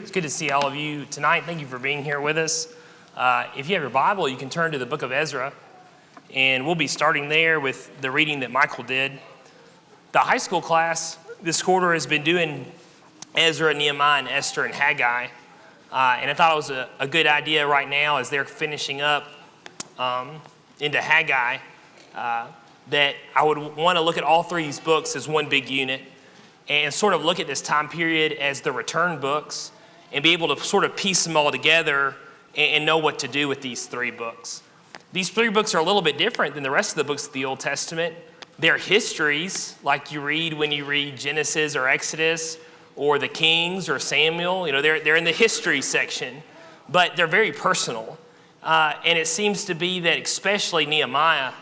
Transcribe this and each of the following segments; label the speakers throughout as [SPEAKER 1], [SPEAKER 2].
[SPEAKER 1] It's good to see all of you tonight. Thank you for being here with us. If you have your Bible, you can turn to the book of Ezra, and we'll be starting there with the reading that Michael did. The high school class this quarter has been doing Ezra, Nehemiah, and Esther, and Haggai, and I thought it was a good idea right now as they're finishing up into Haggai that I would want to look at all three of these books as one big unit and sort of look at this time period as the return books and be able to sort of piece them all together and know what to do with these three books. These three books are a little bit different than the rest of the books of the Old Testament. They're histories like you read when you read Genesis or Exodus or the Kings or Samuel. You know, they're in the history section, but they're very personal. And it seems to be that especially Nehemiah,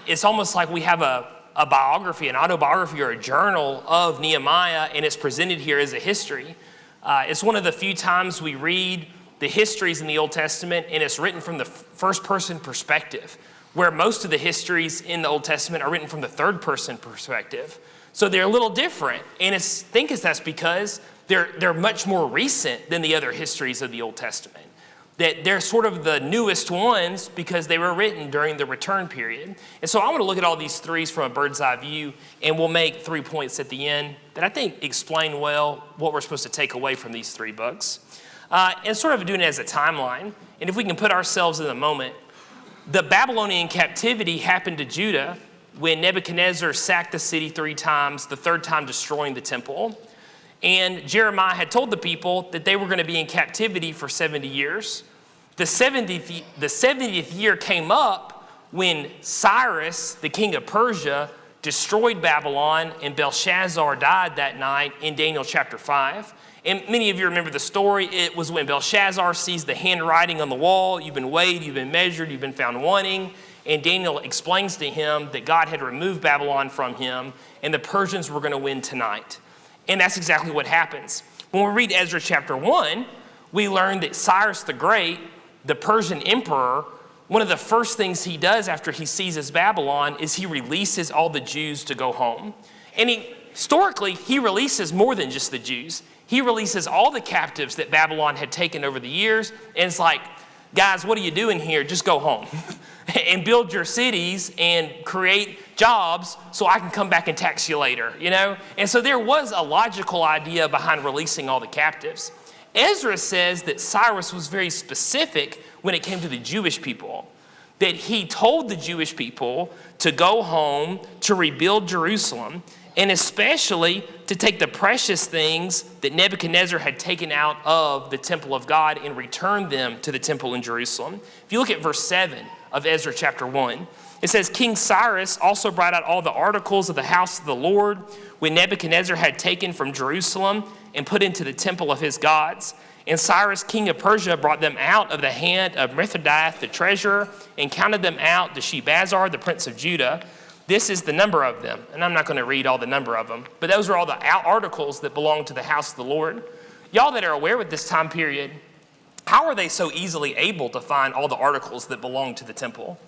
[SPEAKER 1] it's almost like we have a biography, an autobiography or a journal of Nehemiah, and it's presented here as a history. It's one of the few times we read the histories in the Old Testament and it's written from the first person perspective, where most of the histories in the Old Testament are written from the third person perspective. So they're a little different, and I think that's because they're much more recent than the other histories of the Old Testament. That they're sort of the newest ones because they were written during the return period. And so I want to look at all these threes from a bird's eye view, and we'll make 3 points at the end that I think explain well what we're supposed to take away from these three books. And sort of doing it as a timeline. And if we can put ourselves in the moment, the Babylonian captivity happened to Judah when Nebuchadnezzar sacked the city 3 times, the third time destroying the temple. And Jeremiah had told the people that they were going to be in captivity for 70 years. The 70th year came up when Cyrus, the king of Persia, destroyed Babylon, and Belshazzar died that night in Daniel chapter 5. And many of you remember the story. It was when Belshazzar sees the handwriting on the wall. You've been weighed, you've been measured, you've been found wanting. And Daniel explains to him that God had removed Babylon from him, and the Persians were going to win tonight. And that's exactly what happens. When we read Ezra chapter 1, we learn that Cyrus the Great, the Persian emperor, one of the first things he does after he seizes Babylon is he releases all the Jews to go home. And historically, he releases more than just the Jews. He releases all the captives that Babylon had taken over the years. And it's like, guys, what are you doing here? Just go home and build your cities and create jobs so I can come back and tax you later, you know? And so there was a logical idea behind releasing all the captives. Ezra says that Cyrus was very specific when it came to the Jewish people, that he told the Jewish people to go home, to rebuild Jerusalem, and especially to take the precious things that Nebuchadnezzar had taken out of the temple of God and return them to the temple in Jerusalem. If you look at verse 7 of Ezra chapter 1, it says, King Cyrus also brought out all the articles of the house of the Lord when Nebuchadnezzar had taken from Jerusalem and put into the temple of his gods. And Cyrus, king of Persia, brought them out of the hand of Mithridates, the treasurer, and counted them out to Shebazar, the prince of Judah. This is the number of them. And I'm not going to read all the number of them, but those are all the articles that belong to the house of the Lord. Y'all that are aware with this time period, how are they so easily able to find all the articles that belong to the temple?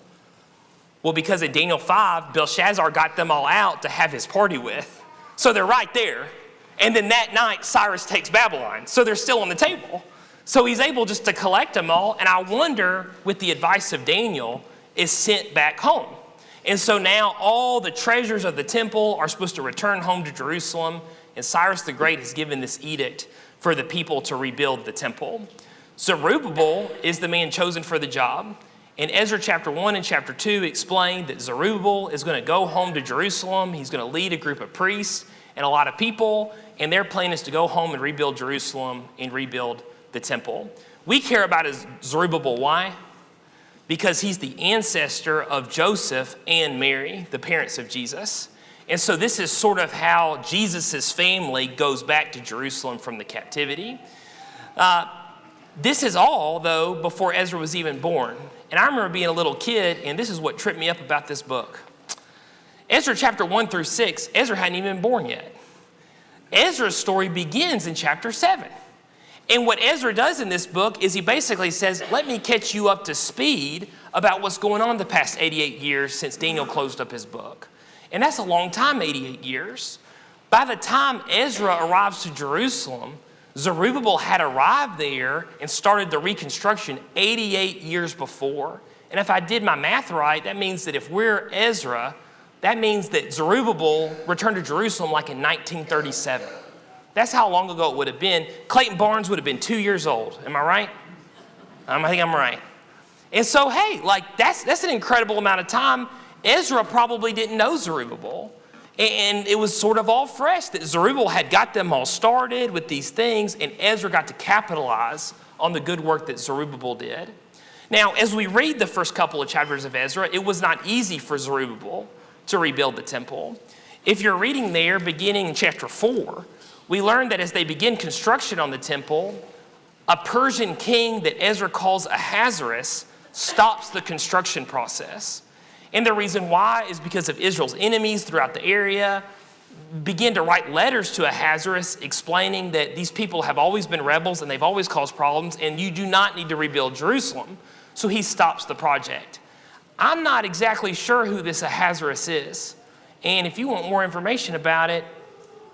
[SPEAKER 1] Well, because in Daniel 5, Belshazzar got them all out to have his party with. So they're right there. And then that night, Cyrus takes Babylon. So they're still on the table. So he's able just to collect them all. And I wonder, with the advice of Daniel, is sent back home. And so now all the treasures of the temple are supposed to return home to Jerusalem. And Cyrus the Great has given this edict for the people to rebuild the temple. Zerubbabel is the man chosen for the job. And Ezra chapter 1 and chapter 2 explain that Zerubbabel is going to go home to Jerusalem. He's going to lead a group of priests and a lot of people. And their plan is to go home and rebuild Jerusalem and rebuild the temple. We care about Zerubbabel. Why? Because he's the ancestor of Joseph and Mary, the parents of Jesus. And so this is sort of how Jesus' family goes back to Jerusalem from the captivity. This is all, though, before Ezra was even born. And I remember being a little kid, and this is what tripped me up about this book. Ezra chapter 1 through 6, Ezra hadn't even been born yet. Ezra's story begins in chapter 7. And what Ezra does in this book is he basically says, let me catch you up to speed about what's going on the past 88 years since Daniel closed up his book. And that's a long time, 88 years. By the time Ezra arrives to Jerusalem, Zerubbabel had arrived there and started the reconstruction 88 years before. And if I did my math right, that means that if we're Ezra, that means that Zerubbabel returned to Jerusalem like in 1937. That's how long ago it would have been. Clayton Barnes would have been 2 years old. Am I right? I think I'm right. And so, hey, like that's an incredible amount of time. Ezra probably didn't know Zerubbabel. And it was sort of all fresh that Zerubbabel had got them all started with these things, and Ezra got to capitalize on the good work that Zerubbabel did. Now, as we read the first couple of chapters of Ezra, it was not easy for Zerubbabel to rebuild the temple. If you're reading there, beginning in chapter 4, we learn that as they begin construction on the temple, a Persian king that Ezra calls Ahasuerus stops the construction process. And the reason why is because of Israel's enemies throughout the area begin to write letters to Ahasuerus explaining that these people have always been rebels and they've always caused problems and you do not need to rebuild Jerusalem. So he stops the project. I'm not exactly sure who this Ahasuerus is. And if you want more information about it,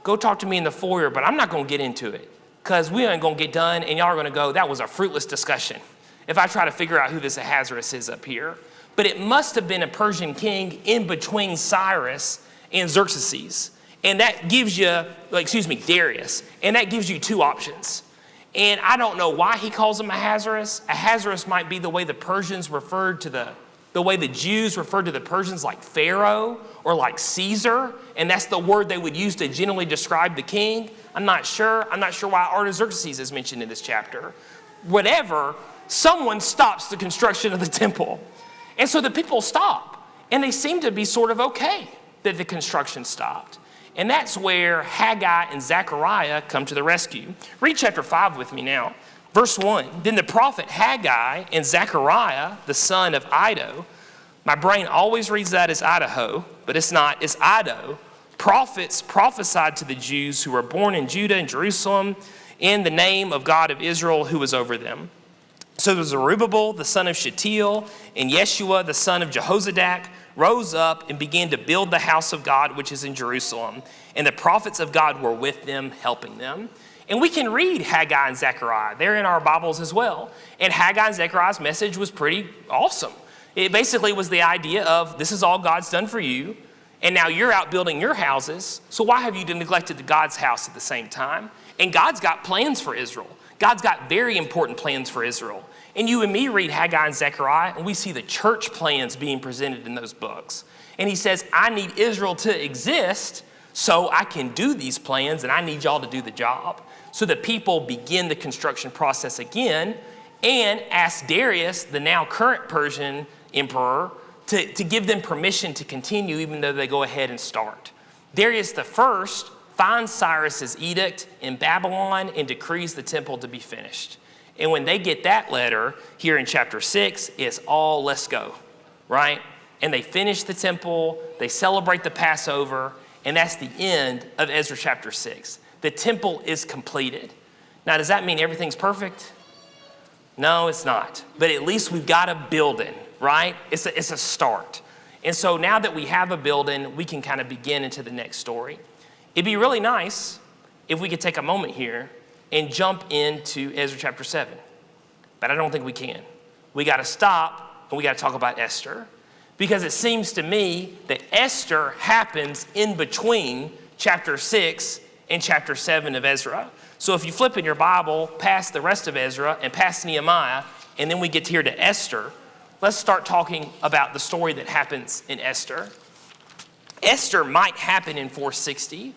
[SPEAKER 1] go talk to me in the foyer, but I'm not going to get into it because we ain't going to get done and y'all are going to go, that was a fruitless discussion if I try to figure out who this Ahasuerus is up here. But it must have been a Persian king in between Cyrus and Xerxes. And that gives you, Darius. And that gives you two options. And I don't know why he calls him Ahasuerus. Ahasuerus might be the way the Persians referred to the way the Jews referred to the Persians like Pharaoh or like Caesar. And that's the word they would use to generally describe the king. I'm not sure. I'm not sure why Artaxerxes is mentioned in this chapter. Whatever, someone stops the construction of the temple. And so the people stop, and they seem to be sort of okay that the construction stopped. And that's where Haggai and Zechariah come to the rescue. Read chapter 5 with me now. Verse 1, then the prophet Haggai and Zechariah, the son of Iddo, my brain always reads that as Idaho, but it's not, it's Iddo, prophets prophesied to the Jews who were born in Judah and Jerusalem in the name of God of Israel who was over them. So Zerubbabel, the son of Shealtiel, and Yeshua, the son of Jehozadak, rose up and began to build the house of God, which is in Jerusalem. And the prophets of God were with them, helping them. And we can read Haggai and Zechariah. They're in our Bibles as well. And Haggai and Zechariah's message was pretty awesome. It basically was the idea of, this is all God's done for you, and now you're out building your houses, so why have you neglected God's house at the same time? And God's got plans for Israel. God's got very important plans for Israel. And you and me read Haggai and Zechariah, and we see the church plans being presented in those books. And he says, I need Israel to exist so I can do these plans, and I need y'all to do the job. So the people begin the construction process again and ask Darius, the now current Persian emperor, to give them permission to continue even though they go ahead and start. Darius the first finds Cyrus's edict in Babylon and decrees the temple to be finished. And when they get that letter here in chapter 6, it's all let's go, right? And they finish the temple, they celebrate the Passover, and that's the end of Ezra chapter 6. The temple is completed. Now, does that mean everything's perfect? No, it's not. But at least we've got a building, right? It's a start. And so now that we have a building, we can kind of begin into the next story. It'd be really nice if we could take a moment here and jump into Ezra chapter 7. But I don't think we can. We got to stop and we got to talk about Esther. Because it seems to me that Esther happens in between chapter 6 and chapter 7 of Ezra. So if you flip in your Bible past the rest of Ezra and past Nehemiah, and then we get here to Esther, let's start talking about the story that happens in Esther. Esther might happen in 460.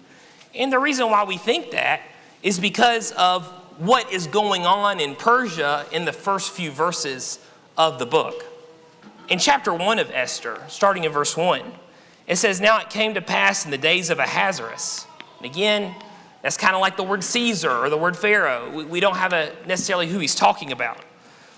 [SPEAKER 1] And the reason why we think that is because of what is going on in Persia in the first few verses of the book. In chapter 1 of Esther, starting in verse 1, it says, now it came to pass in the days of Ahasuerus. And again, that's kind of like the word Caesar or the word Pharaoh. We don't have necessarily who he's talking about.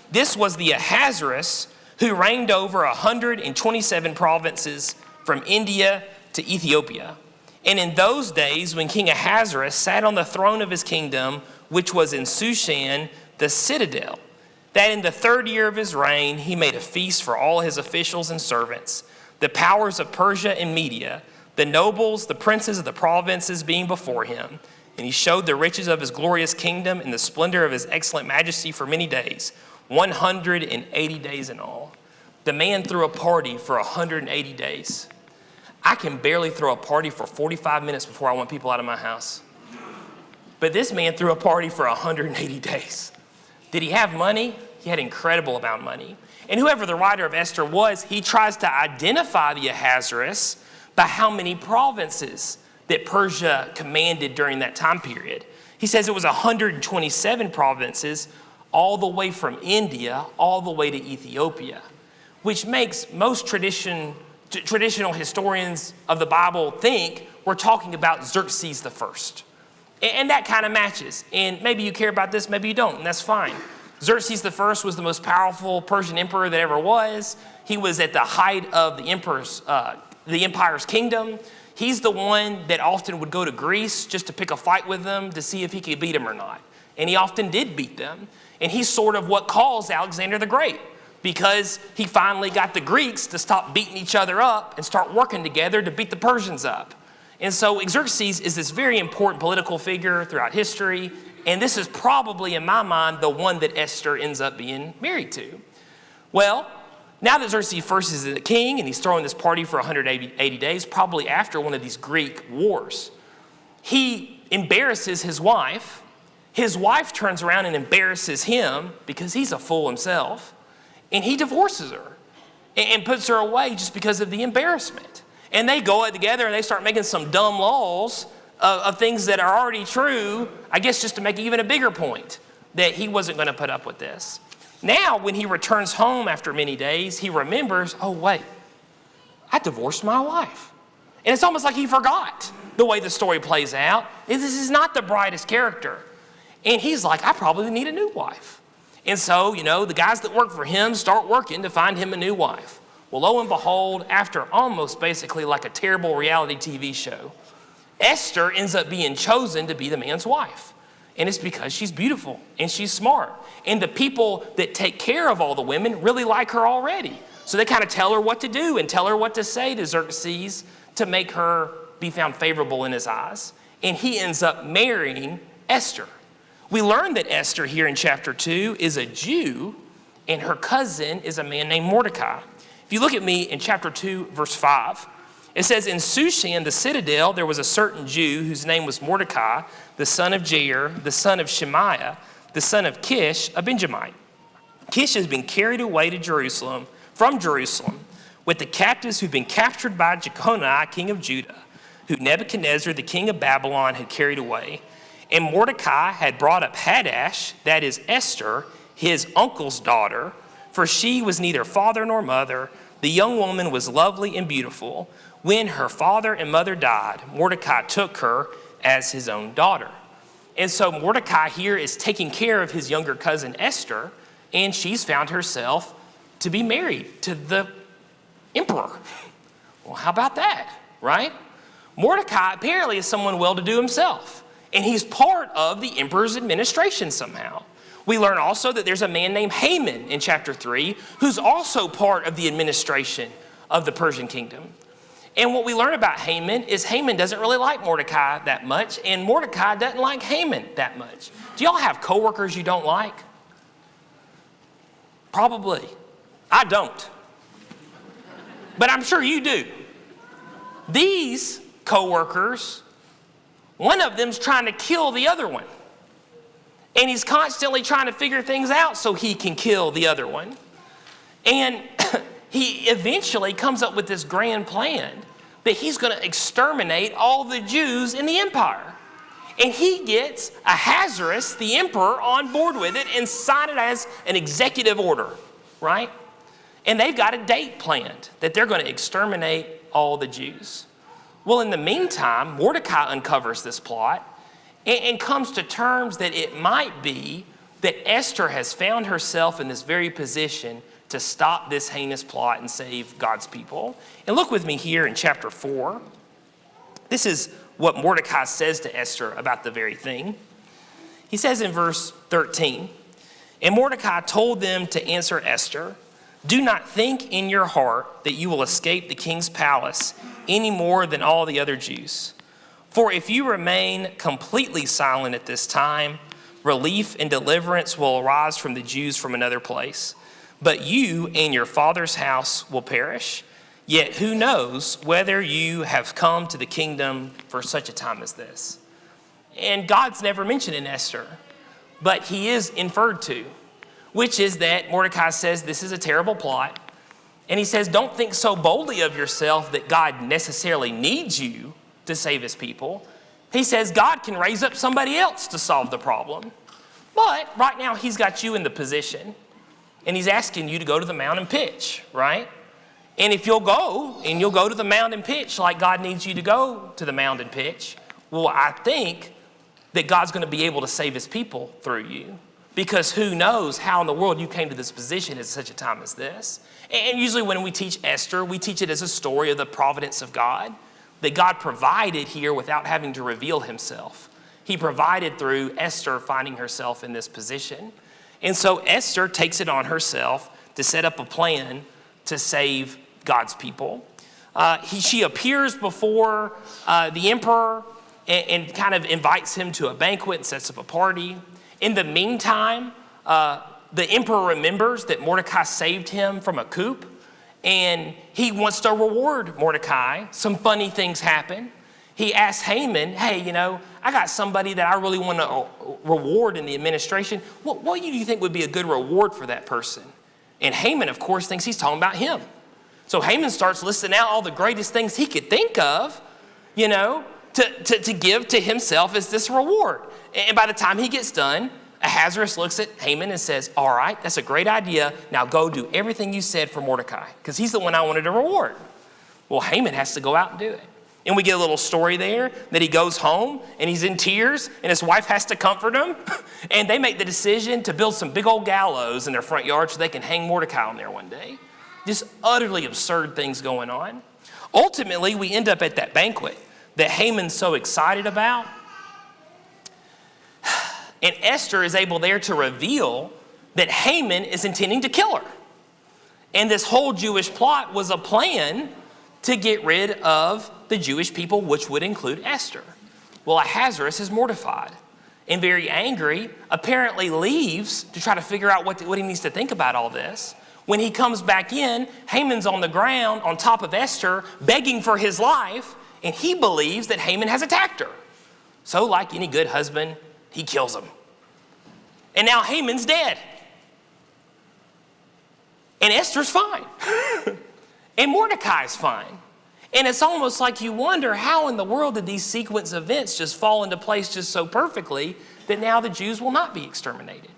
[SPEAKER 1] This was the Ahasuerus who reigned over 127 provinces from India to Ethiopia. And in those days, when King Ahasuerus sat on the throne of his kingdom, which was in Shushan, the citadel, that in the 3rd year of his reign, he made a feast for all his officials and servants, the powers of Persia and Media, the nobles, the princes of the provinces being before him. And he showed the riches of his glorious kingdom and the splendor of his excellent majesty for many days, 180 days in all. The man threw a party for 180 days. I can barely throw a party for 45 minutes before I want people out of my house. But this man threw a party for 180 days. Did he have money? He had an incredible amount of money. And whoever the writer of Esther was, he tries to identify the Ahasuerus by how many provinces that Persia commanded during that time period. He says it was 127 provinces, all the way from India, all the way to Ethiopia, which makes most traditional historians of the Bible think we're talking about Xerxes the First. And that kind of matches. And maybe you care about this, maybe you don't, and that's fine. Xerxes the First was the most powerful Persian emperor that ever was. He was at the height of the empire's kingdom. He's the one that often would go to Greece just to pick a fight with them to see if he could beat them or not. And he often did beat them. And he's sort of what caused Alexander the Great, because he finally got the Greeks to stop beating each other up and start working together to beat the Persians up. And so Xerxes is this very important political figure throughout history. And this is probably, in my mind, the one that Esther ends up being married to. Well, now that Xerxes first is the king and he's throwing this party for 180 days, probably after one of these Greek wars, he embarrasses his wife. His wife turns around and embarrasses him because he's a fool himself. And he divorces her and puts her away just because of the embarrassment. And they go out together and they start making some dumb laws of things that are already true, I guess just to make even a bigger point that he wasn't going to put up with this. Now, when he returns home after many days, he remembers, oh, wait, I divorced my wife. And it's almost like he forgot the way the story plays out. This is not the brightest character. And he's like, I probably need a new wife. And so, the guys that work for him start working to find him a new wife. Well, lo and behold, after almost basically like a terrible reality TV show, Esther ends up being chosen to be the man's wife. And it's because she's beautiful and she's smart. And the people that take care of all the women really like her already. So they kind of tell her what to do and tell her what to say to Xerxes to make her be found favorable in his eyes. And he ends up marrying Esther. We learn that Esther here in chapter 2 is a Jew, and her cousin is a man named Mordecai. If you look at me in chapter 2, verse 5, it says, in Shushan, the citadel, there was a certain Jew whose name was Mordecai, the son of Jair, the son of Shemaiah, the son of Kish, a Benjamite. Kish has been carried away to Jerusalem, from Jerusalem, with the captives who'd been captured by Jeconiah, king of Judah, who Nebuchadnezzar, the king of Babylon, had carried away. And Mordecai had brought up Hadash, that is Esther, his uncle's daughter, for she was neither father nor mother. The young woman was lovely and beautiful. When her father and mother died, Mordecai took her as his own daughter. And so Mordecai here is taking care of his younger cousin Esther, and she's found herself to be married to the emperor. Well, how about that, right? Mordecai apparently is someone well-to-do himself, and he's part of the emperor's administration somehow. We learn also that there's a man named Haman in chapter 3 who's also part of the administration of the Persian kingdom. And what we learn about Haman is Haman doesn't really like Mordecai that much, and Mordecai doesn't like Haman that much. Do y'all have coworkers you don't like? Probably. I don't. But I'm sure you do. These coworkers, one of them's trying to kill the other one. And he's constantly trying to figure things out so he can kill the other one. And he eventually comes up with this grand plan that he's going to exterminate all the Jews in the empire. And he gets Ahasuerus, the emperor, on board with it and sign it as an executive order, right? And they've got a date planned that they're going to exterminate all the Jews. Well, in the meantime, Mordecai uncovers this plot and comes to terms that it might be that Esther has found herself in this very position to stop this heinous plot and save God's people. And look with me here in chapter 4. This is what Mordecai says to Esther about the very thing. He says in verse 13, and Mordecai told them to answer Esther, do not think in your heart that you will escape the king's palace any more than all the other Jews. For if you remain completely silent at this time, relief and deliverance will arise from the Jews from another place. But you and your father's house will perish. Yet who knows whether you have come to the kingdom for such a time as this? And God's never mentioned in Esther, but he is inferred to, which is that Mordecai says this is a terrible plot. And he says, don't think so boldly of yourself that God necessarily needs you to save his people. He says God can raise up somebody else to solve the problem. But right now he's got you in the position and he's asking you to go to the mound and pitch, right? And if you'll go to the mound and pitch like God needs you to go to the mound and pitch, well, I think that God's going to be able to save his people through you. Because who knows how in the world you came to this position at such a time as this. And usually when we teach Esther, we teach it as a story of the providence of God, that God provided here without having to reveal himself. He provided through Esther finding herself in this position. And so Esther takes it on herself to set up a plan to save God's people. She appears before the emperor and kind of invites him to a banquet and sets up a party. In the meantime, the emperor remembers that Mordecai saved him from a coup, and he wants to reward Mordecai. Some funny things happen. He asks Haman, hey, I got somebody that I really want to reward in the administration. What do you think would be a good reward for that person? And Haman, of course, thinks he's talking about him. So Haman starts listing out all the greatest things he could think of, to give to himself as this reward. And by the time he gets done, Ahasuerus looks at Haman and says, all right, that's a great idea. Now go do everything you said for Mordecai, because he's the one I wanted to reward. Well, Haman has to go out and do it. And we get a little story there that he goes home and he's in tears and his wife has to comfort him. And they make the decision to build some big old gallows in their front yard so they can hang Mordecai on there one day. Just utterly absurd things going on. Ultimately, we end up at that banquet that Haman's so excited about. And Esther is able there to reveal that Haman is intending to kill her. And this whole Jewish plot was a plan to get rid of the Jewish people, which would include Esther. Well, Ahasuerus is mortified and very angry, apparently leaves to try to figure out what he needs to think about all this. When he comes back in, Haman's on the ground on top of Esther, begging for his life, and he believes that Haman has attacked her. So like any good husband, he kills him. And now Haman's dead. And Esther's fine. And Mordecai's fine. And it's almost like you wonder how in the world did these sequence of events just fall into place just so perfectly that now the Jews will not be exterminated.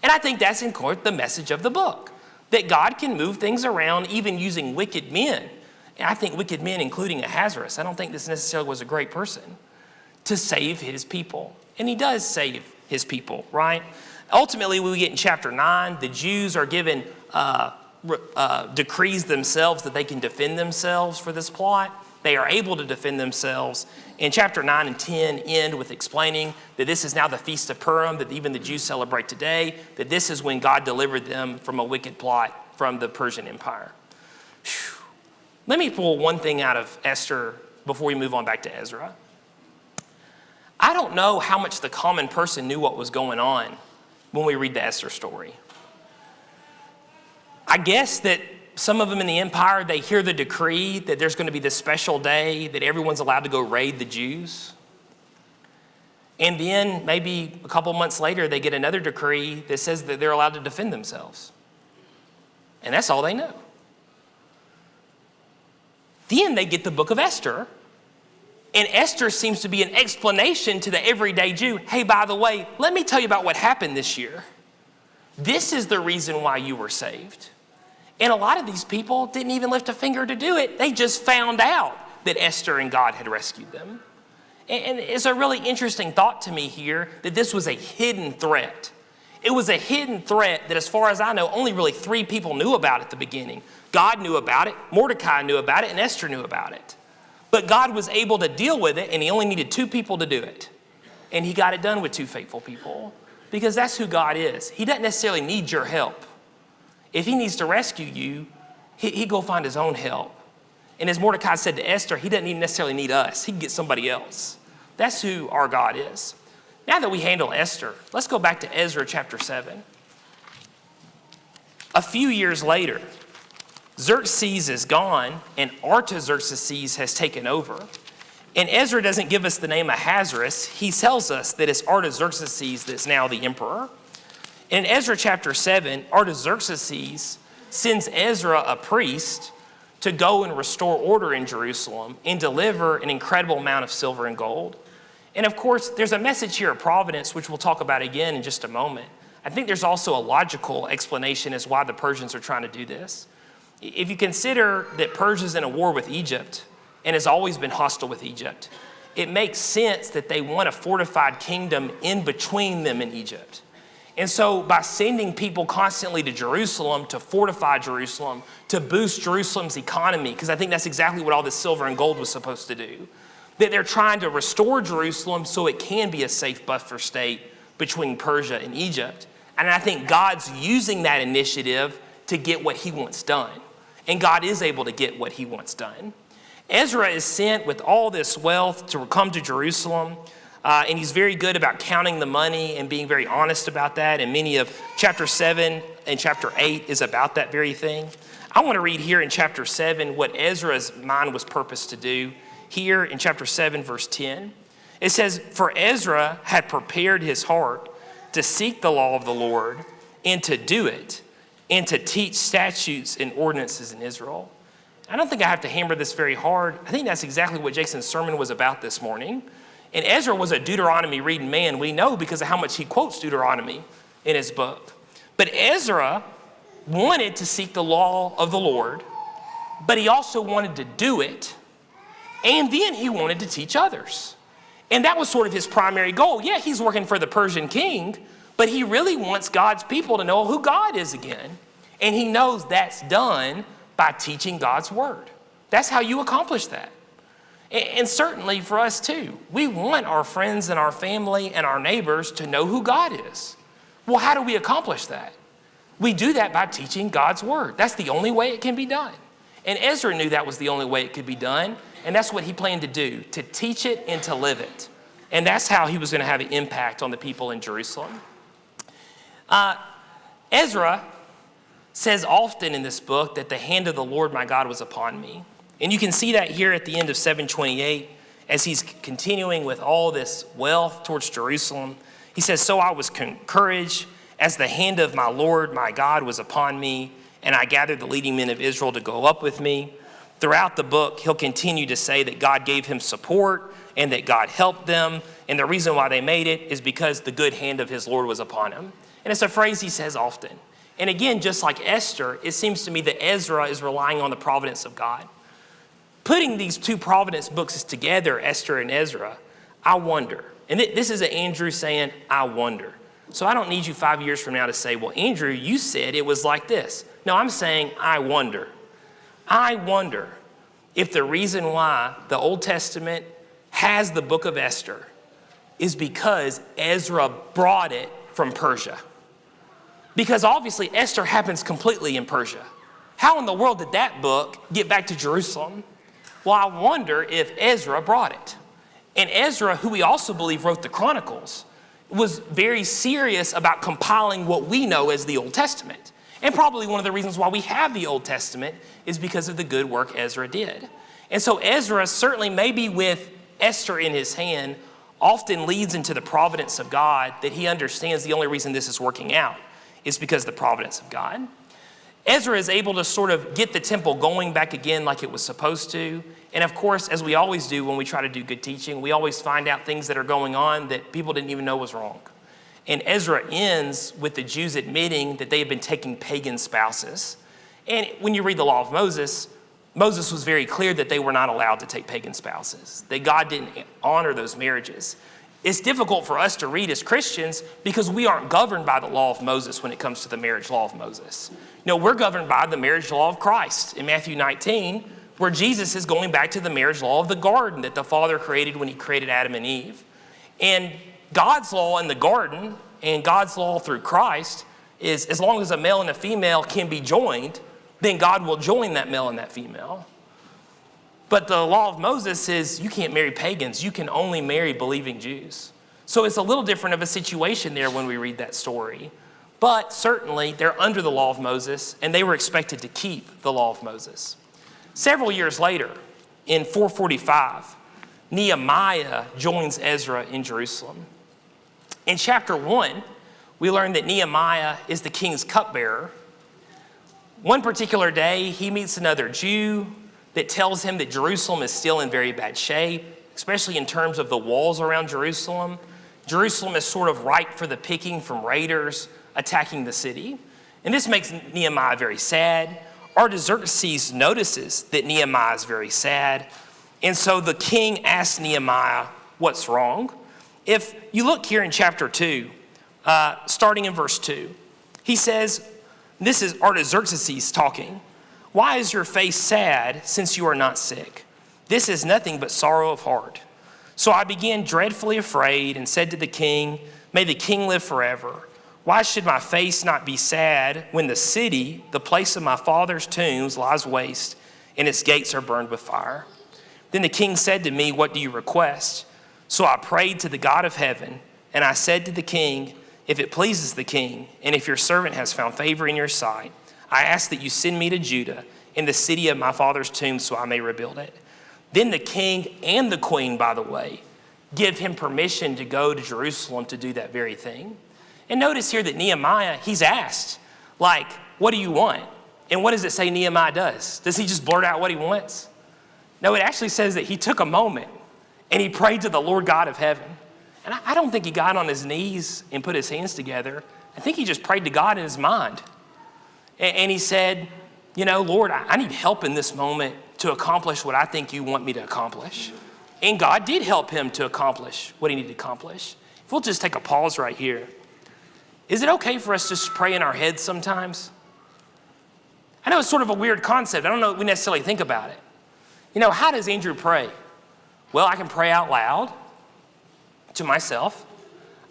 [SPEAKER 1] And I think that's in court the message of the book, that God can move things around even using wicked men. And I think wicked men, including Ahasuerus, I don't think this necessarily was a great person, to save his people. And he does save his people, right? Ultimately, we get in chapter 9, the Jews are given decrees themselves that they can defend themselves for this plot. They are able to defend themselves. And chapter 9 and 10 end with explaining that this is now the Feast of Purim that even the Jews celebrate today, that this is when God delivered them from a wicked plot from the Persian Empire. Whew. Let me pull one thing out of Esther before we move on back to Ezra. I don't know how much the common person knew what was going on when we read the Esther story. I guess that some of them in the empire, they hear the decree that there's going to be this special day that everyone's allowed to go raid the Jews. And then maybe a couple months later, they get another decree that says that they're allowed to defend themselves. And that's all they know. Then they get the book of Esther. And Esther seems to be an explanation to the everyday Jew. Hey, by the way, let me tell you about what happened this year. This is the reason why you were saved. And a lot of these people didn't even lift a finger to do it. They just found out that Esther and God had rescued them. And it's a really interesting thought to me here that this was a hidden threat. It was a hidden threat that, as far as I know, only really 3 people knew about at the beginning. God knew about it, Mordecai knew about it, and Esther knew about it. But God was able to deal with it, and he only needed 2 people to do it. And he got it done with 2 faithful people, because that's who God is. He doesn't necessarily need your help. If he needs to rescue you, he'd go find his own help. And as Mordecai said to Esther, he doesn't even necessarily need us. He can get somebody else. That's who our God is. Now that we handle Esther, let's go back to Ezra chapter 7. A few years later, Xerxes is gone and Artaxerxes has taken over. And Ezra doesn't give us the name Ahasuerus. He tells us that it's Artaxerxes that's now the emperor. In Ezra chapter 7, Artaxerxes sends Ezra, a priest, to go and restore order in Jerusalem and deliver an incredible amount of silver and gold. And of course, there's a message here of providence, which we'll talk about again in just a moment. I think there's also a logical explanation as why the Persians are trying to do this. If you consider that Persia's in a war with Egypt and has always been hostile with Egypt, it makes sense that they want a fortified kingdom in between them and Egypt. And so by sending people constantly to Jerusalem, to fortify Jerusalem, to boost Jerusalem's economy, because I think that's exactly what all this silver and gold was supposed to do, that they're trying to restore Jerusalem so it can be a safe buffer state between Persia and Egypt. And I think God's using that initiative to get what he wants done. And God is able to get what he wants done. Ezra is sent with all this wealth to come to Jerusalem. And he's very good about counting the money and being very honest about that. And many of chapter 7 and chapter 8 is about that very thing. I want to read here in chapter 7 what Ezra's mind was purposed to do. Here in chapter 7, verse 10, it says, "For Ezra had prepared his heart to seek the law of the Lord and to do it and to teach statutes and ordinances in Israel." I don't think I have to hammer this very hard. I think that's exactly what Jason's sermon was about this morning. And Ezra was a Deuteronomy reading man. We know because of how much he quotes Deuteronomy in his book. But Ezra wanted to seek the law of the Lord, but he also wanted to do it. And then he wanted to teach others. And that was sort of his primary goal. Yeah, he's working for the Persian king, but he really wants God's people to know who God is again. And he knows that's done by teaching God's word. That's how you accomplish that. And certainly for us too, we want our friends and our family and our neighbors to know who God is. Well, how do we accomplish that? We do that by teaching God's word. That's the only way it can be done. And Ezra knew that was the only way it could be done. And that's what he planned to do, to teach it and to live it. And that's how he was going to have an impact on the people in Jerusalem. Ezra says often in this book that the hand of the Lord my God was upon me. And you can see that here at the end of 728 as he's continuing with all this wealth towards Jerusalem. He says, "So I was encouraged as the hand of my Lord my God was upon me, and I gathered the leading men of Israel to go up with me." Throughout the book, he'll continue to say that God gave him support and that God helped them. And the reason why they made it is because the good hand of his Lord was upon him. And it's a phrase he says often. And again, just like Esther, it seems to me that Ezra is relying on the providence of God. Putting these two providence books together, Esther and Ezra, I wonder. And this is Andrew saying, I wonder. So I don't need you 5 years from now to say, well, Andrew, you said it was like this. No, I'm saying, I wonder. I wonder if the reason why the Old Testament has the book of Esther is because Ezra brought it from Persia. Because obviously Esther happens completely in Persia. How in the world did that book get back to Jerusalem? Well, I wonder if Ezra brought it. And Ezra, who we also believe wrote the Chronicles, was very serious about compiling what we know as the Old Testament. And probably one of the reasons why we have the Old Testament is because of the good work Ezra did. And so Ezra, certainly maybe with Esther in his hand, often leads into the providence of God, that he understands the only reason this is working out is because of the providence of God. Ezra is able to sort of get the temple going back again like it was supposed to. And of course, as we always do when we try to do good teaching, we always find out things that are going on that people didn't even know was wrong. And Ezra ends with the Jews admitting that they had been taking pagan spouses. And when you read the law of Moses, Moses was very clear that they were not allowed to take pagan spouses, that God didn't honor those marriages. It's difficult for us to read as Christians because we aren't governed by the law of Moses when it comes to the marriage law of Moses. No, we're governed by the marriage law of Christ in Matthew 19, where Jesus is going back to the marriage law of the garden that the Father created when he created Adam and Eve. And God's law in the garden and God's law through Christ is as long as a male and a female can be joined, then God will join that male and that female. But the law of Moses says you can't marry pagans. You can only marry believing Jews. So it's a little different of a situation there when we read that story. But certainly they're under the law of Moses, and they were expected to keep the law of Moses. Several years later, in 445, Nehemiah joins Ezra in Jerusalem. In chapter 1, we learn that Nehemiah is the king's cupbearer. One particular day, he meets another Jew that tells him that Jerusalem is still in very bad shape, especially in terms of the walls around Jerusalem. Jerusalem is sort of ripe for the picking from raiders attacking the city. And this makes Nehemiah very sad. Artaxerxes notices that Nehemiah is very sad. And so the king asks Nehemiah, what's wrong? If you look here in chapter 2, starting in verse 2, he says, this is Artaxerxes talking. Why is your face sad since you are not sick? This is nothing but sorrow of heart. So I began dreadfully afraid and said to the king, may the king live forever. Why should my face not be sad when the city, the place of my father's tombs, lies waste and its gates are burned with fire? Then the king said to me, what do you request? So I prayed to the God of heaven, and I said to the king, if it pleases the king, and if your servant has found favor in your sight, I ask that you send me to Judah in the city of my father's tomb so I may rebuild it. Then the king and the queen, by the way, give him permission to go to Jerusalem to do that very thing. And notice here that Nehemiah, he's asked, like, what do you want? And what does it say Nehemiah does? Does he just blurt out what he wants? No, it actually says that he took a moment and he prayed to the Lord God of heaven. And I don't think he got on his knees and put his hands together. I think he just prayed to God in his mind. And he said, you know, Lord, I need help in this moment to accomplish what I think you want me to accomplish. And God did help him to accomplish what he needed to accomplish. If we'll just take a pause right here. Is it okay for us to just pray in our heads sometimes? I know it's sort of a weird concept. I don't know if we necessarily think about it. You know, how does Andrew pray? Well, I can pray out loud to myself.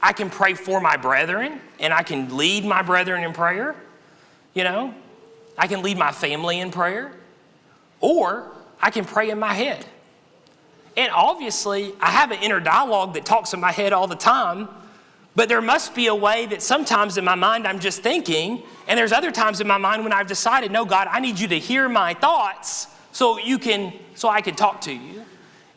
[SPEAKER 1] I can pray for my brethren, and I can lead my brethren in prayer. You know, I can lead my family in prayer, or I can pray in my head. And obviously, I have an inner dialogue that talks in my head all the time, but there must be a way that sometimes in my mind I'm just thinking, and there's other times in my mind when I've decided, no, God, I need you to hear my thoughts so I can talk to you.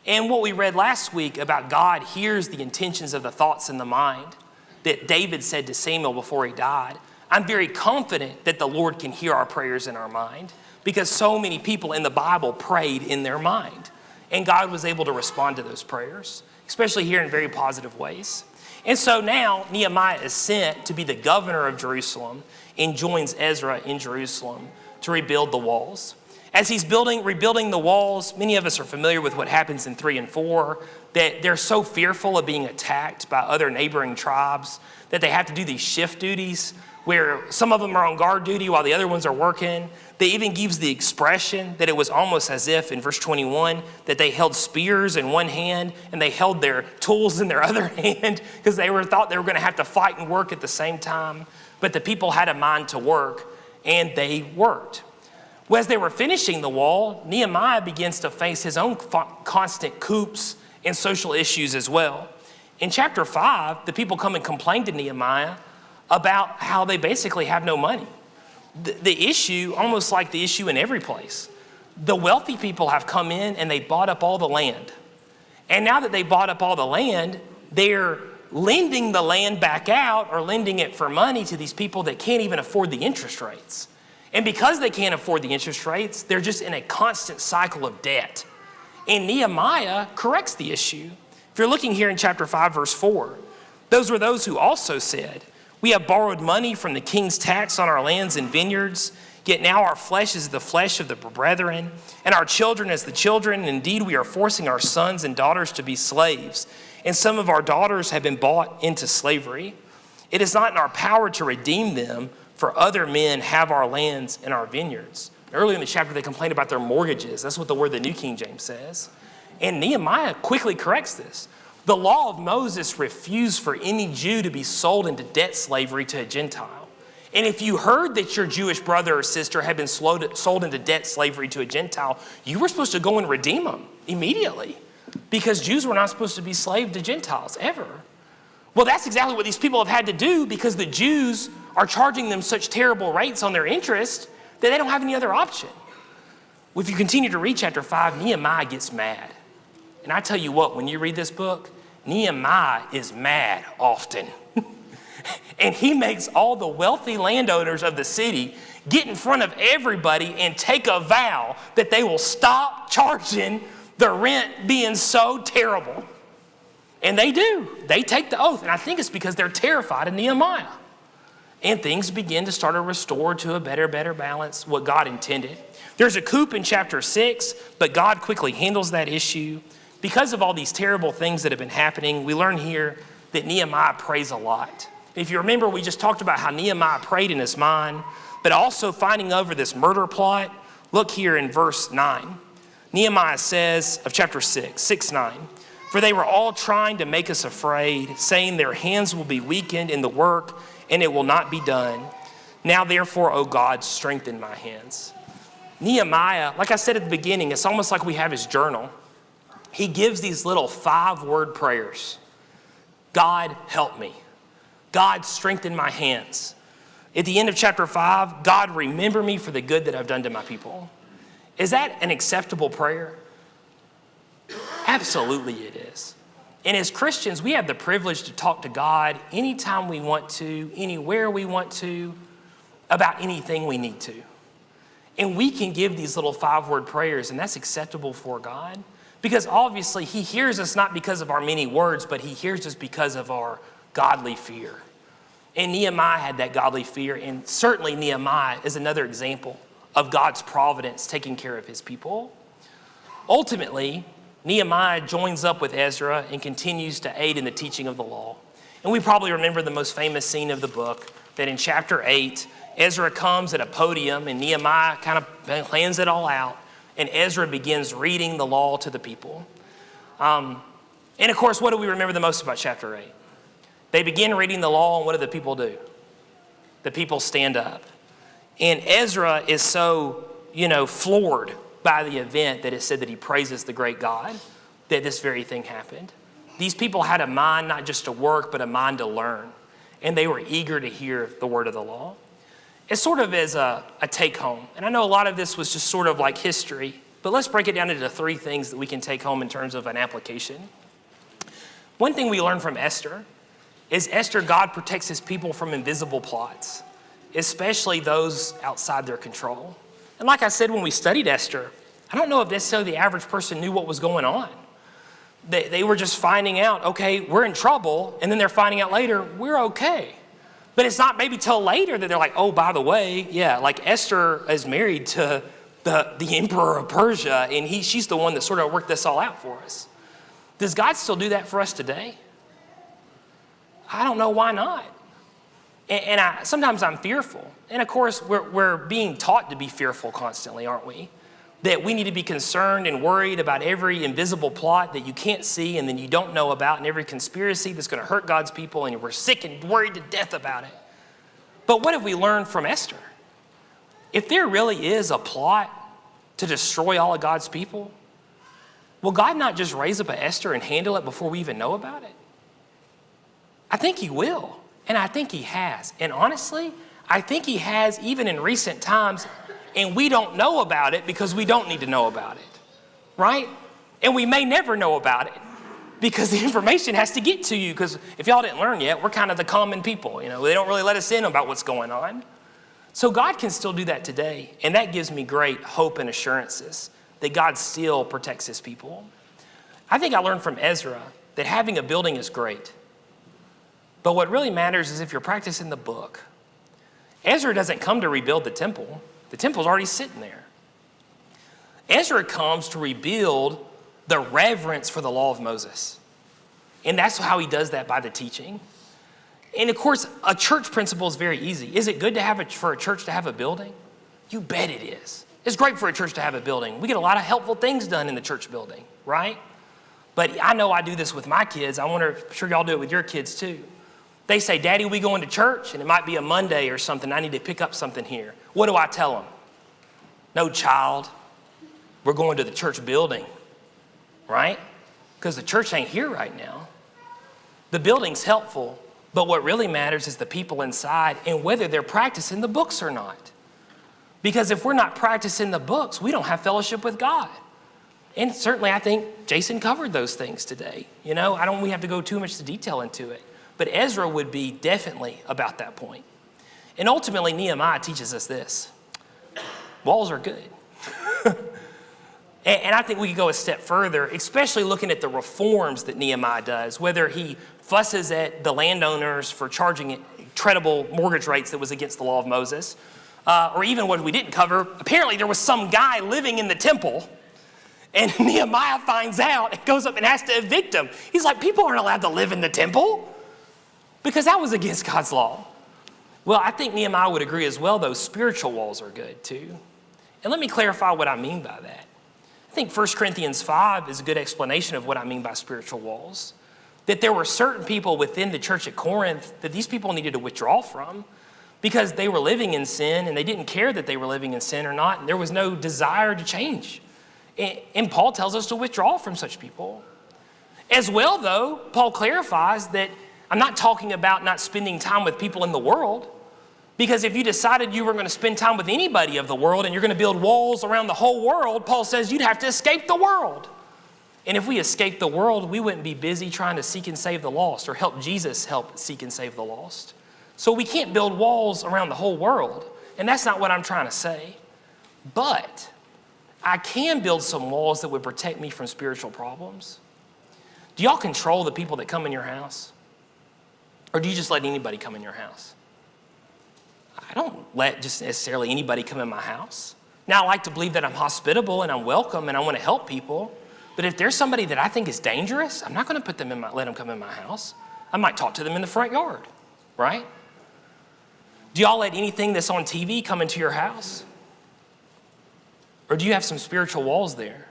[SPEAKER 1] And what we read last week about God hears the intentions of the thoughts in the mind that David said to Samuel before he died. I'm very confident that the Lord can hear our prayers in our mind because so many people in the Bible prayed in their mind. And God was able to respond to those prayers, especially here in very positive ways. And so now Nehemiah is sent to be the governor of Jerusalem and joins Ezra in Jerusalem to rebuild the walls. As he's rebuilding the walls, many of us are familiar with what happens in 3 and 4, that they're so fearful of being attacked by other neighboring tribes that they have to do these shift duties where some of them are on guard duty while the other ones are working. They even gives the expression that it was almost as if, in verse 21, that they held spears in one hand and they held their tools in their other hand because they thought they were going to have to fight and work at the same time. But the people had a mind to work, and they worked. Well, as they were finishing the wall, Nehemiah begins to face his own constant coups and social issues as well. In chapter 5, the people come and complain to Nehemiah about how they basically have no money. The issue, almost like the issue in every place, the wealthy people have come in and they bought up all the land. And now that they bought up all the land, they're lending the land back out or lending it for money to these people that can't even afford the interest rates. And because they can't afford the interest rates, they're just in a constant cycle of debt. And Nehemiah corrects the issue. If you're looking here in chapter 5, verse 4, those were those who also said, we have borrowed money from the king's tax on our lands and vineyards, yet now our flesh is the flesh of the brethren, and our children as the children. And indeed, we are forcing our sons and daughters to be slaves, and some of our daughters have been bought into slavery. It is not in our power to redeem them, for other men have our lands and our vineyards. Earlier in the chapter, they complained about their mortgages. That's what the word the New King James says. And Nehemiah quickly corrects this. The law of Moses refused for any Jew to be sold into debt slavery to a Gentile. And if you heard that your Jewish brother or sister had been sold into debt slavery to a Gentile, you were supposed to go and redeem them immediately, because Jews were not supposed to be slave to Gentiles ever. Well, that's exactly what these people have had to do, because the Jews are charging them such terrible rates on their interest that they don't have any other option. Well, if you continue to read chapter 5, Nehemiah gets mad. And I tell you what, when you read this book, Nehemiah is mad often. And he makes all the wealthy landowners of the city get in front of everybody and take a vow that they will stop charging the rent being so terrible. And they do. They take the oath. And I think it's because they're terrified of Nehemiah. And things begin to start to restore to a better balance, what God intended. There's a coup in chapter 6, but God quickly handles that issue. Because of all these terrible things that have been happening, we learn here that Nehemiah prays a lot. If you remember, we just talked about how Nehemiah prayed in his mind, but also finding over this murder plot. Look here in verse 9. Nehemiah says of chapter 6:9, "For they were all trying to make us afraid, saying their hands will be weakened in the work, and it will not be done. Now therefore, O God, strengthen my hands." Nehemiah, like I said at the beginning, it's almost like we have his journal. He gives these little 5-word prayers. God, help me. God, strengthen my hands. At the end of chapter 5, God, remember me for the good that I've done to my people. Is that an acceptable prayer? Absolutely it is. And as Christians, we have the privilege to talk to God anytime we want to, anywhere we want to, about anything we need to. And we can give these little 5-word prayers, and that's acceptable for God. Because obviously he hears us not because of our many words, but he hears us because of our godly fear. And Nehemiah had that godly fear, and certainly Nehemiah is another example of God's providence taking care of his people. Ultimately, Nehemiah joins up with Ezra and continues to aid in the teaching of the law. And we probably remember the most famous scene of the book, that in chapter 8, Ezra comes at a podium and Nehemiah kind of plans it all out, and Ezra begins reading the law to the people. And of course, what do we remember the most about chapter 8? They begin reading the law, and what do the people do? The people stand up. And Ezra is so, floored by the event that it said that he praises the great God, that this very thing happened. These people had a mind not just to work, but a mind to learn. And they were eager to hear the word of the law. It's sort of as a take home. And I know a lot of this was just sort of like history, but let's break it down into 3 things that we can take home in terms of an application. One thing we learn from Esther is God protects his people from invisible plots, especially those outside their control. And like I said, when we studied Esther, I don't know if necessarily the average person knew what was going on. They were just finding out, okay, we're in trouble, and then they're finding out later, we're okay. But it's not maybe till later that they're like, oh, by the way, yeah, like Esther is married to the emperor of Persia, and she's the one that sort of worked this all out for us. Does God still do that for us today? I don't know why not. And sometimes I'm fearful. And of course, we're being taught to be fearful constantly, aren't we? That we need to be concerned and worried about every invisible plot that you can't see and then you don't know about, and every conspiracy that's going to hurt God's people, and we're sick and worried to death about it. But what have we learned from Esther? If there really is a plot to destroy all of God's people, will God not just raise up an Esther and handle it before we even know about it? I think he will, and I think he has. And honestly, I think he has even in recent times, and we don't know about it because we don't need to know about it, right? And we may never know about it because the information has to get to you, because if y'all didn't learn yet, we're kind of the common people. They don't really let us in about what's going on. So God can still do that today, and that gives me great hope and assurances that God still protects his people. I think I learned from Ezra that having a building is great. But what really matters is if you're practicing the book. Ezra doesn't come to rebuild the temple. The temple's already sitting there. Ezra comes to rebuild the reverence for the law of Moses. And that's how he does that, by the teaching. And of course, a church principle is very easy. Is it good for a church to have a building? You bet it is. It's great for a church to have a building. We get a lot of helpful things done in the church building, right? But I know I do this with my kids. I'm sure y'all do it with your kids too. They say, Daddy, we going to church? And it might be a Monday or something. I need to pick up something here. What do I tell them? No, child, we're going to the church building, right? Because the church ain't here right now. The building's helpful, but what really matters is the people inside and whether they're practicing the books or not. Because if we're not practicing the books, we don't have fellowship with God. And certainly I think Jason covered those things today. You know, we have to go too much detail into it. But Ezra would be definitely about that point. And ultimately, Nehemiah teaches us this. Walls are good. And I think we could go a step further, especially looking at the reforms that Nehemiah does, whether he fusses at the landowners for charging treadable mortgage rates that was against the law of Moses, or even what we didn't cover, apparently there was some guy living in the temple, and Nehemiah finds out and goes up and has to evict him. He's like, people aren't allowed to live in the temple because that was against God's law. Well, I think Nehemiah would agree as well, though, spiritual walls are good too. And let me clarify what I mean by that. I think 1 Corinthians 5 is a good explanation of what I mean by spiritual walls. That there were certain people within the church at Corinth that these people needed to withdraw from because they were living in sin and they didn't care that they were living in sin or not. And there was no desire to change. And Paul tells us to withdraw from such people. As well, though, Paul clarifies that I'm not talking about not spending time with people in the world. Because if you decided you were going to spend time with anybody of the world and you're going to build walls around the whole world, Paul says you'd have to escape the world. And if we escaped the world, we wouldn't be busy trying to seek and save the lost or help Jesus help seek and save the lost. So we can't build walls around the whole world. And that's not what I'm trying to say. But I can build some walls that would protect me from spiritual problems. Do y'all control the people that come in your house? Or do you just let anybody come in your house? I don't let just necessarily anybody come in my house. Now, I like to believe that I'm hospitable and I'm welcome and I want to help people. But if there's somebody that I think is dangerous, I'm not going to let them come in my house. I might talk to them in the front yard, right? Do y'all let anything that's on TV come into your house? Or do you have some spiritual walls there?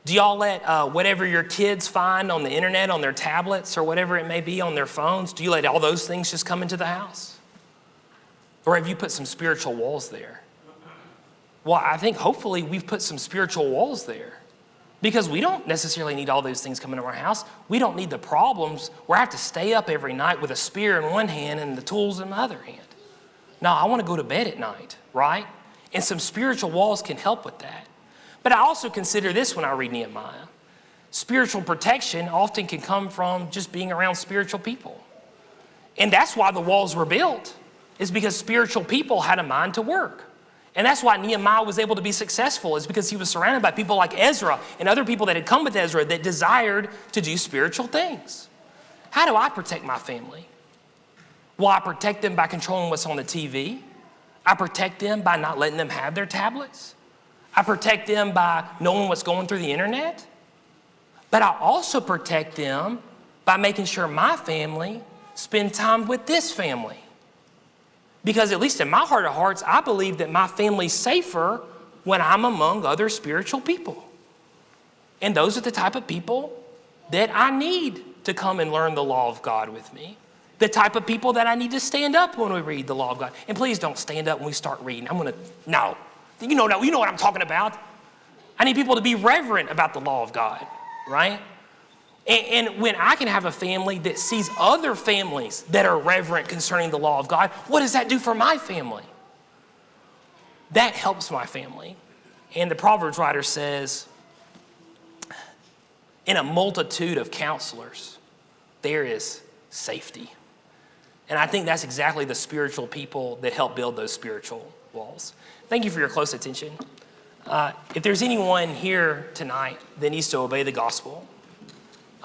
[SPEAKER 1] Do y'all let whatever your kids find on the internet, on their tablets, or whatever it may be on their phones, do you let all those things just come into the house? Or have you put some spiritual walls there? Well, I think hopefully we've put some spiritual walls there because we don't necessarily need all those things coming to our house. We don't need the problems where I have to stay up every night with a spear in one hand and the tools in the other hand. No, I want to go to bed at night, right? And some spiritual walls can help with that. But I also consider this when I read Nehemiah. Spiritual protection often can come from just being around spiritual people. And that's why the walls were built. Is because spiritual people had a mind to work. And that's why Nehemiah was able to be successful, is because he was surrounded by people like Ezra and other people that had come with Ezra that desired to do spiritual things. How do I protect my family? Well, I protect them by controlling what's on the TV. I protect them by not letting them have their tablets. I protect them by knowing what's going through the internet. But I also protect them by making sure my family spend time with this family. Because at least in my heart of hearts, I believe that my family's safer when I'm among other spiritual people. And those are the type of people that I need to come and learn the law of God with me. The type of people that I need to stand up when we read the law of God. And please don't stand up when we start reading. No. You know what I'm talking about. I need people to be reverent about the law of God, right? And when I can have a family that sees other families that are reverent concerning the law of God, what does that do for my family? That helps my family. And the Proverbs writer says, in a multitude of counselors, there is safety. And I think that's exactly the spiritual people that help build those spiritual walls. Thank you for your close attention. If there's anyone here tonight that needs to obey the gospel,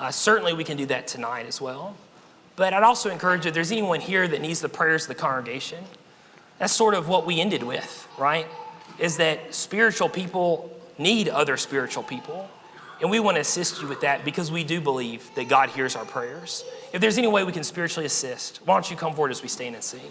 [SPEAKER 1] certainly we can do that tonight as well. But I'd also encourage you, if there's anyone here that needs the prayers of the congregation, that's sort of what we ended with, right? Is that spiritual people need other spiritual people. And we want to assist you with that because we do believe that God hears our prayers. If there's any way we can spiritually assist, why don't you come forward as we stand and sing?